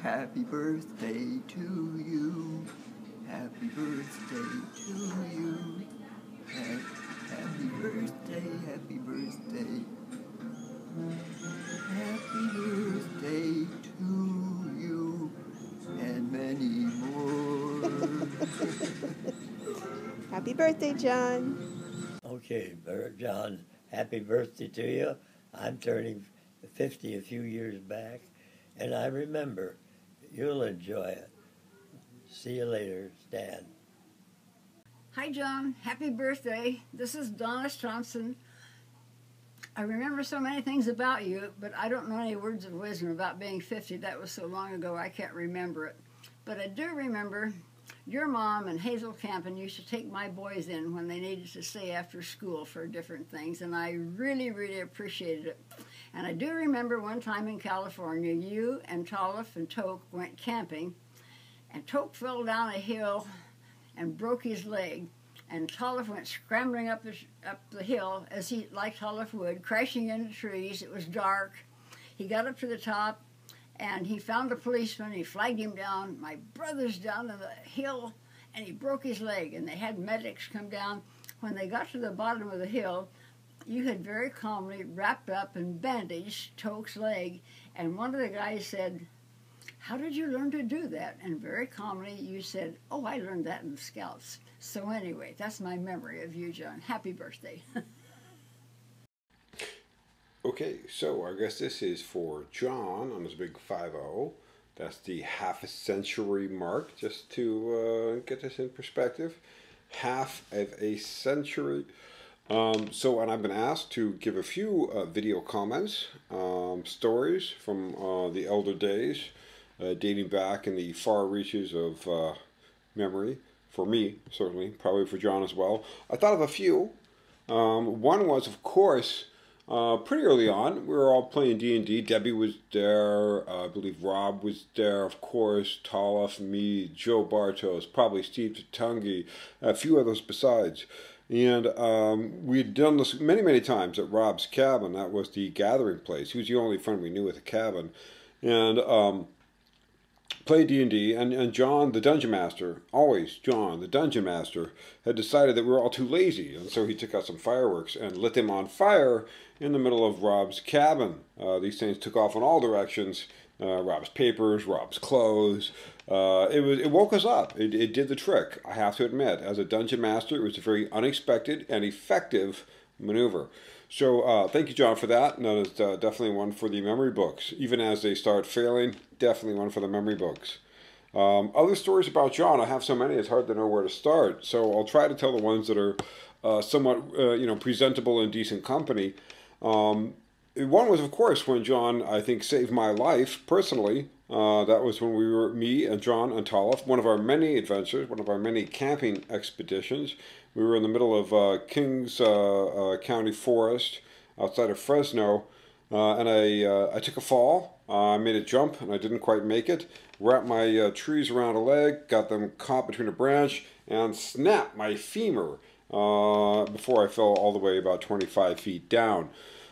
Happy birthday to you. Happy birthday to you. Happy birthday, happy birthday. Happy birthday to you and many more. Happy birthday, John. Okay, John, happy birthday to you. I'm turning 50 a few years back, and I remember. You'll enjoy it. See you later, Stan. Hi, John. Happy birthday. This is Donna Thompson. I remember so many things about you, but I don't know any words of wisdom about being 50. That was so long ago, I can't remember it. But I do remember your mom and Hazel Campen used to take my boys in when they needed to stay after school for different things, and I really, really appreciated it. And I do remember one time in California, you and Tolliff and Toke went camping, and Toke fell down a hill and broke his leg, and Tolliff went scrambling up the hill, as he, like Tolliff would, crashing into trees. It was dark. He got up to the top, and he found a policeman. He flagged him down. My brother's down in the hill, and he broke his leg, and they had medics come down. When they got to the bottom of the hill, you had very calmly wrapped up and bandaged Toke's leg, and one of the guys said, "How did you learn to do that?" And very calmly you said, "Oh, I learned that in the Scouts." So anyway, that's my memory of you, John. Happy birthday. Okay, so I guess this is for John on his big 50. That's the half a century mark, just to get this in perspective. Half of a century. And I've been asked to give a few video comments, stories from the elder days, dating back in the far reaches of memory, for me, certainly, probably for John as well. I thought of a few. One was, of course, pretty early on, we were all playing D&D. Debbie was there, I believe Rob was there, of course, Tolliff, me, Joe Bartos, probably Steve Tatungi, a few others besides. And we'd done this many, many times at Rob's cabin. That was the gathering place. He was the only friend we knew with a cabin. And played D&D. And John, the Dungeon Master, always John, the Dungeon Master, had decided that we were all too lazy. And so he took out some fireworks and lit them on fire in the middle of Rob's cabin. These things took off in all directions. Rob's papers, Rob's clothes. It woke us up. It did the trick, I have to admit. As a Dungeon Master, it was a very unexpected and effective maneuver. So thank you, John, for that. And that is definitely one for the memory books. Even as they start failing, definitely one for the memory books. Other stories about John, I have so many, it's hard to know where to start. So I'll try to tell the ones that are somewhat presentable and decent company. One was, of course, when John, I think, saved my life personally. That was when we were, me and John and Tolliff, one of our many adventures, one of our many camping expeditions. We were in the middle of Kings County Forest outside of Fresno, and I took a fall. I made a jump, and I didn't quite make it. Wrapped my trees around a leg, got them caught between a branch, and snapped my femur before I fell all the way about 25 feet down.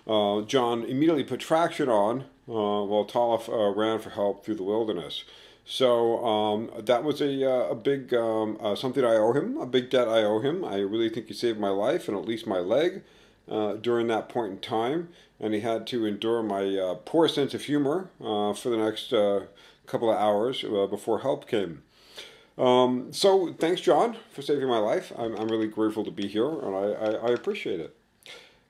John immediately put traction on while Tolliff ran for help through the wilderness. So that was a big something I owe him, a big debt I owe him. I really think he saved my life and at least my leg during that point in time. And he had to endure my poor sense of humor for the next couple of hours before help came. So thanks, John, for saving my life. I'm really grateful to be here, and I appreciate it.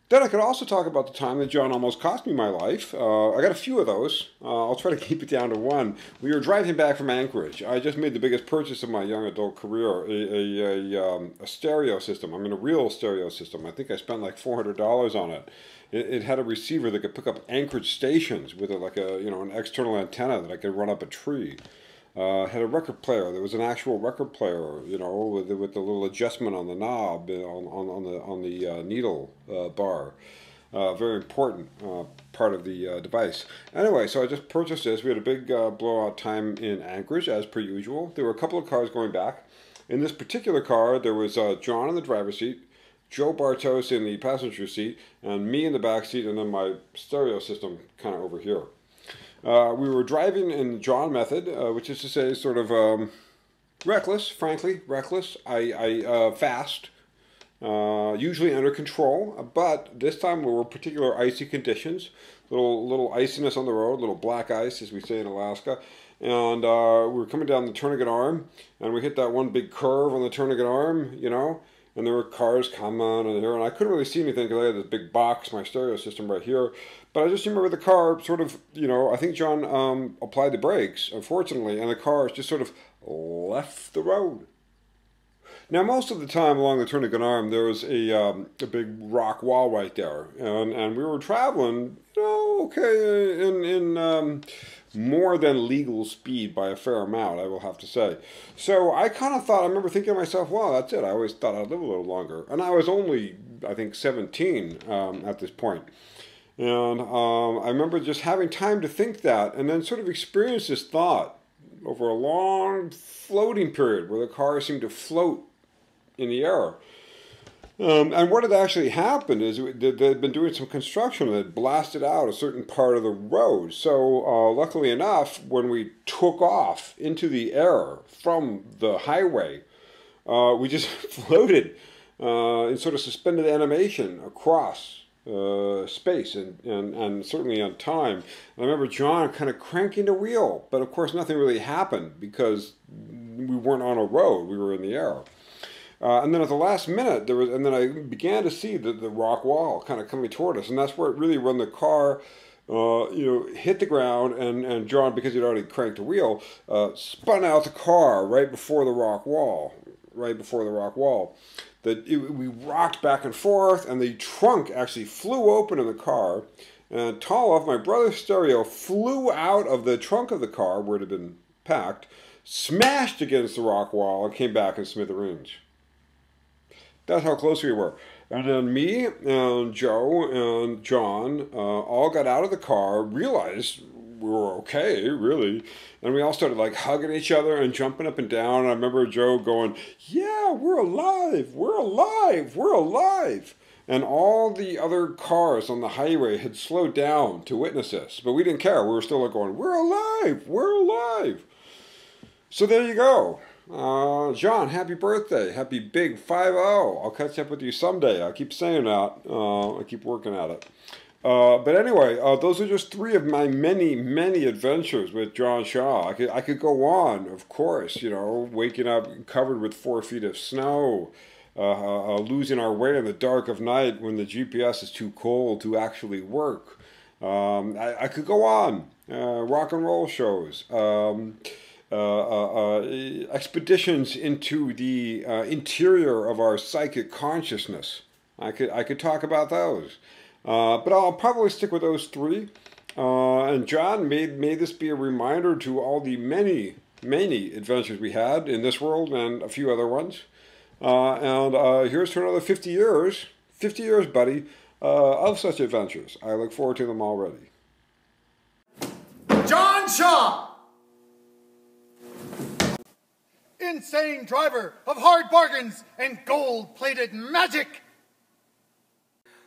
Then I could also talk about the time that John almost cost me my life. I got a few of those. I'll try to keep it down to one. We were driving back from Anchorage. I just made the biggest purchase of my young adult career, a stereo system. I mean, a real stereo system. I think I spent like $400 on it. It had a receiver that could pick up Anchorage stations with an external antenna that I could run up a tree. Had a record player. There was an actual record player, with the little adjustment on the knob on the needle bar. Very important part of the device. Anyway, so I just purchased this. We had a big blowout time in Anchorage, as per usual. There were a couple of cars going back. In this particular car, there was John in the driver's seat, Joe Bartos in the passenger seat, and me in the back seat, and then my stereo system kind of over here. We were driving in the John method, which is to say sort of reckless, frankly, reckless. Fast, usually under control, but this time there were particular icy conditions, little iciness on the road, little black ice, as we say in Alaska. And we were coming down the Turnagain Arm, and we hit that one big curve on the Turnagain Arm, you know, and there were cars coming and there, and I couldn't really see anything because I had this big box, my stereo system right here. But I just remember the car sort of, you know, I think John applied the brakes, unfortunately, and the car just sort of left the road. Now, most of the time along the Turnagain Arm, there was a big rock wall right there, and we were traveling, you know, okay, in more than legal speed by a fair amount, I will have to say. So I kind of thought, I remember thinking to myself, well, that's it. I always thought I'd live a little longer. And I was only, I think, 17 at this point. And I remember just having time to think that, and then sort of experience this thought over a long floating period where the car seemed to float in the air. And what had actually happened is they'd been doing some construction that had blasted out a certain part of the road. So luckily enough, when we took off into the air from the highway, we just floated in sort of suspended animation across space and certainly on time. And I remember John kind of cranking the wheel, but of course nothing really happened because we weren't on a road, we were in the air. And then at the last minute, and then I began to see the rock wall kind of coming toward us, and that's where it really, when the car, you know, hit the ground, and John, because he'd already cranked the wheel, spun out the car right before the rock wall, we rocked back and forth, and the trunk actually flew open in the car, and Toloff, my brother's stereo, flew out of the trunk of the car where it had been packed, smashed against the rock wall, and came back in smithereens. That's how close we were. And then me and Joe and John all got out of the car, realized we were okay, really. And we all started like hugging each other and jumping up and down. And I remember Joe going, yeah, we're alive, we're alive, we're alive. And all the other cars on the highway had slowed down to witness this. But we didn't care. We were still like going, we're alive, we're alive. So there you go. John, happy birthday. Happy big 50. I'll catch up with you someday. I keep saying that. I keep working at it. But anyway, those are just three of my many, many adventures with John Shaw. I could go on, of course, you know, waking up covered with 4 feet of snow, losing our way in the dark of night when the GPS is too cold to actually work. I could go on. Rock and roll shows. Expeditions into the interior of our psychic consciousness. I could talk about those, but I'll probably stick with those three. And John, may this be a reminder to all the many adventures we had in this world and a few other ones. And here's to another 50 years, buddy, of such adventures. I look forward to them already. John Shaw! Insane driver of hard bargains and gold-plated magic.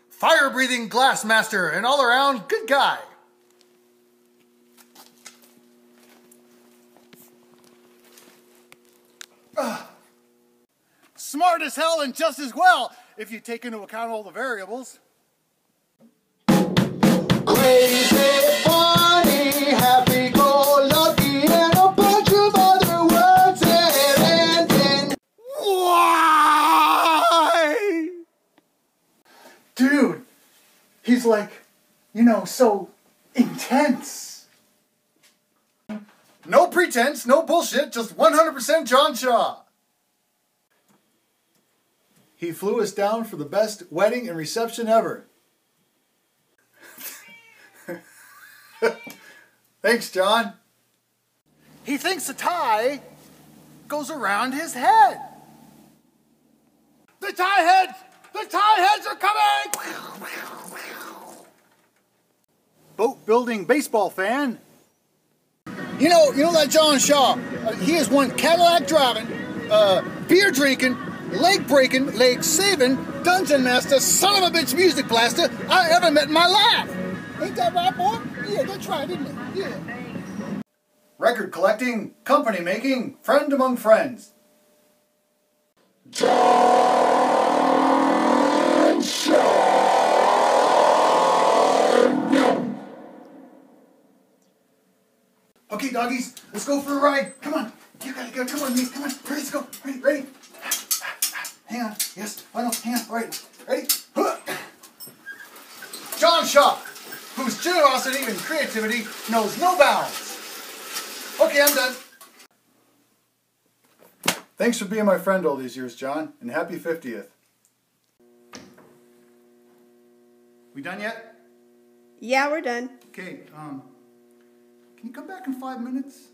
Fire-breathing glass master and all-around good guy. Smart as hell and just as well, if you take into account all the variables. Crazy, funny, happy-go-lucky, and a bunch of other words and ending. Why? Dude, he's like, you know, so intense. No pretense, no bullshit, just 100% John Shaw. He flew us down for the best wedding and reception ever. Thanks, John. He thinks a tie goes around his head. The tie heads! The tie heads are coming! Boat building baseball fan. You know that John Shaw, he is one Cadillac driving, beer drinking, leg breaking, leg saving, dungeon master, son of a bitch music blaster I ever met in my life. Ain't that right, boy? Yeah, that's right, isn't it? Yeah. record collecting, company making, friend among friends. Okay, doggies, let's go for a ride. Come on. You gotta go. Come on, me. Come on. Ready, let's go. Ready, ready. Hang on. Yes. Final. Hang on. All right. Ready? John Shaw, whose generosity and creativity knows no bounds. Okay, I'm done. Thanks for being my friend all these years, John, and happy 50th. We done yet? Yeah, we're done. Okay, can you come back in 5 minutes?